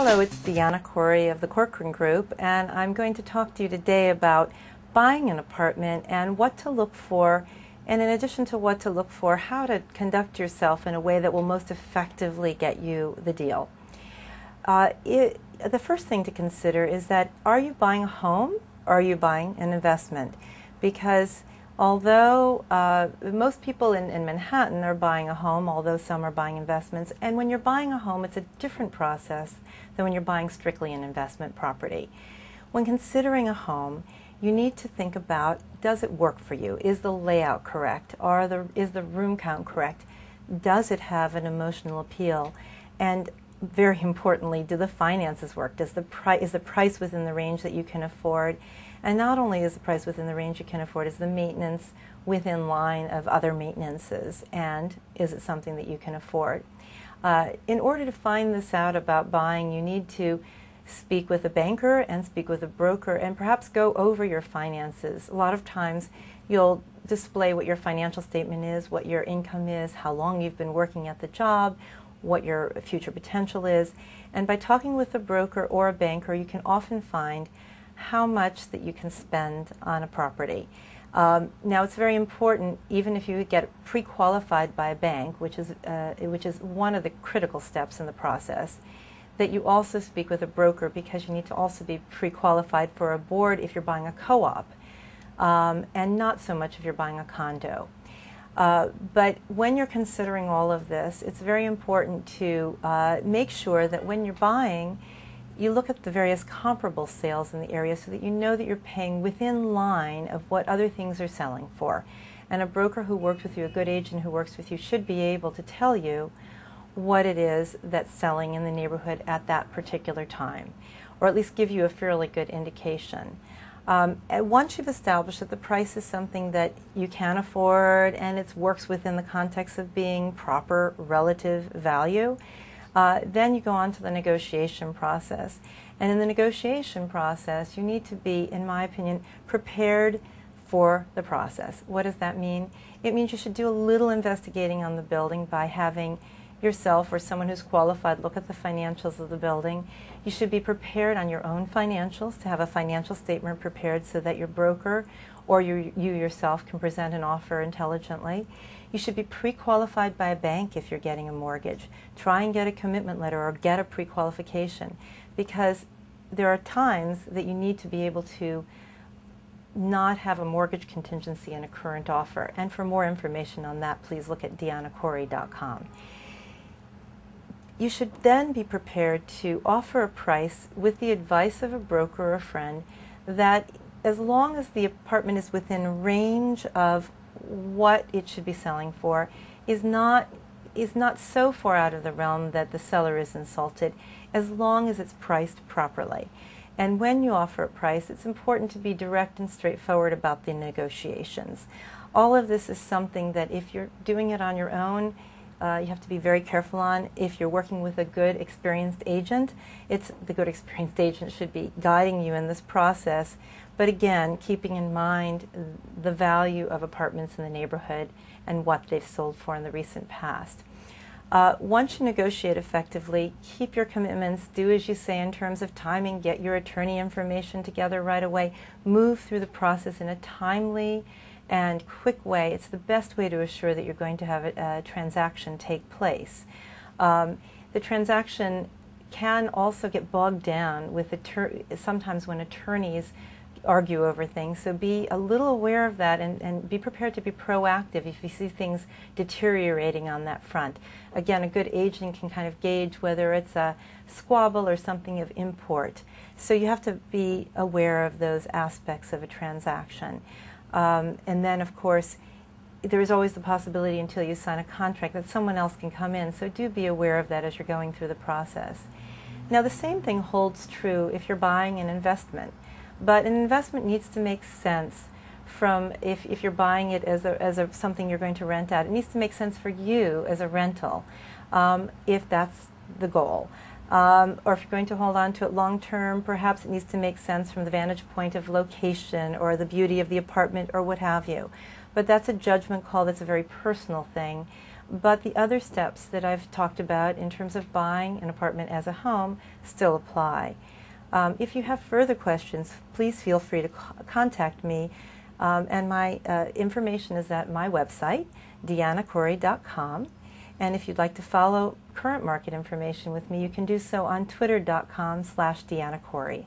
Hello, it's Deanna Kory of the Kory Group, and I'm going to talk to you today about buying an apartment and what to look for, and in addition to what to look for, how to conduct yourself in a way that will most effectively get you the deal. The first thing to consider is that, are you buying a home or are you buying an investment? Because although most people in Manhattan are buying a home, although some are buying investments, and when you're buying a home, it's a different process than when you're buying strictly an investment property. When considering a home, you need to think about, does it work for you? Is the layout correct? Is the room count correct? Does it have an emotional appeal? And very importantly, do the finances work? Is the price within the range that you can afford? And not only is the price within the range you can afford, is the maintenance within line of other maintenances, and is it something that you can afford? In order to find this out about buying, you need to speak with a banker and speak with a broker and perhaps go over your finances. A lot of times you'll display what your financial statement is, what your income is, how long you've been working at the job, what your future potential is. And by talking with a broker or a banker, you can often find how much that you can spend on a property. Now, it's very important, even if you get pre-qualified by a bank, which is one of the critical steps in the process, that you also speak with a broker, because you need to also be pre-qualified for a board if you're buying a co-op, and not so much if you're buying a condo. But when you're considering all of this, it's very important to make sure that when you're buying, you look at the various comparable sales in the area so that you know that you're paying within line of what other things are selling for. And a broker who works with you, a good agent who works with you, should be able to tell you what it is that's selling in the neighborhood at that particular time, or at least give you a fairly good indication. And once you've established that the price is something that you can afford and it works within the context of being proper relative value, then you go on to the negotiation process. And in the negotiation process, you need to be, in my opinion, prepared for the process. What does that mean? It means you should do a little investigating on the building by having yourself or someone who's qualified look at the financials of the building. You should be prepared on your own financials, to have a financial statement prepared so that your broker or you yourself can present an offer intelligently. You should be pre-qualified by a bank if you're getting a mortgage. Try and get a commitment letter or get a pre-qualification, because there are times that you need to be able to not have a mortgage contingency in a current offer. And for more information on that, please look at deannakory.com. You should then be prepared to offer a price with the advice of a broker or a friend that, as long as the apartment is within range of what it should be selling for, is not so far out of the realm that the seller is insulted, as long as it's priced properly. And when you offer a price, it's important to be direct and straightforward about the negotiations. All of this is something that, if you're doing it on your own, you have to be very careful on. If you're working with a good, experienced agent, the good, experienced agent should be guiding you in this process. But again, keeping in mind the value of apartments in the neighborhood and what they've sold for in the recent past. Once you negotiate effectively, keep your commitments, do as you say in terms of timing, get your attorney information together right away, move through the process in a timely and quick way. It's the best way to assure that you're going to have a transaction take place. The transaction can also get bogged down with sometimes when attorneys argue over things, so be a little aware of that and be prepared to be proactive if you see things deteriorating on that front. Again, a good agent can kind of gauge whether it's a squabble or something of import. So you have to be aware of those aspects of a transaction. And then, of course, there is always the possibility, until you sign a contract, that someone else can come in. So do be aware of that as you're going through the process. Now, the same thing holds true if you're buying an investment. But an investment needs to make sense from, if you're buying it as something you're going to rent out, it needs to make sense for you as a rental, if that's the goal. Or if you're going to hold on to it long term, perhaps it needs to make sense from the vantage point of location or the beauty of the apartment or what have you. But that's a judgment call. That's a very personal thing. but the other steps that I've talked about in terms of buying an apartment as a home still apply. If you have further questions, please feel free to contact me, and my information is at my website, deannakory.com. And if you'd like to follow current market information with me, you can do so on twitter.com/DeannaKory.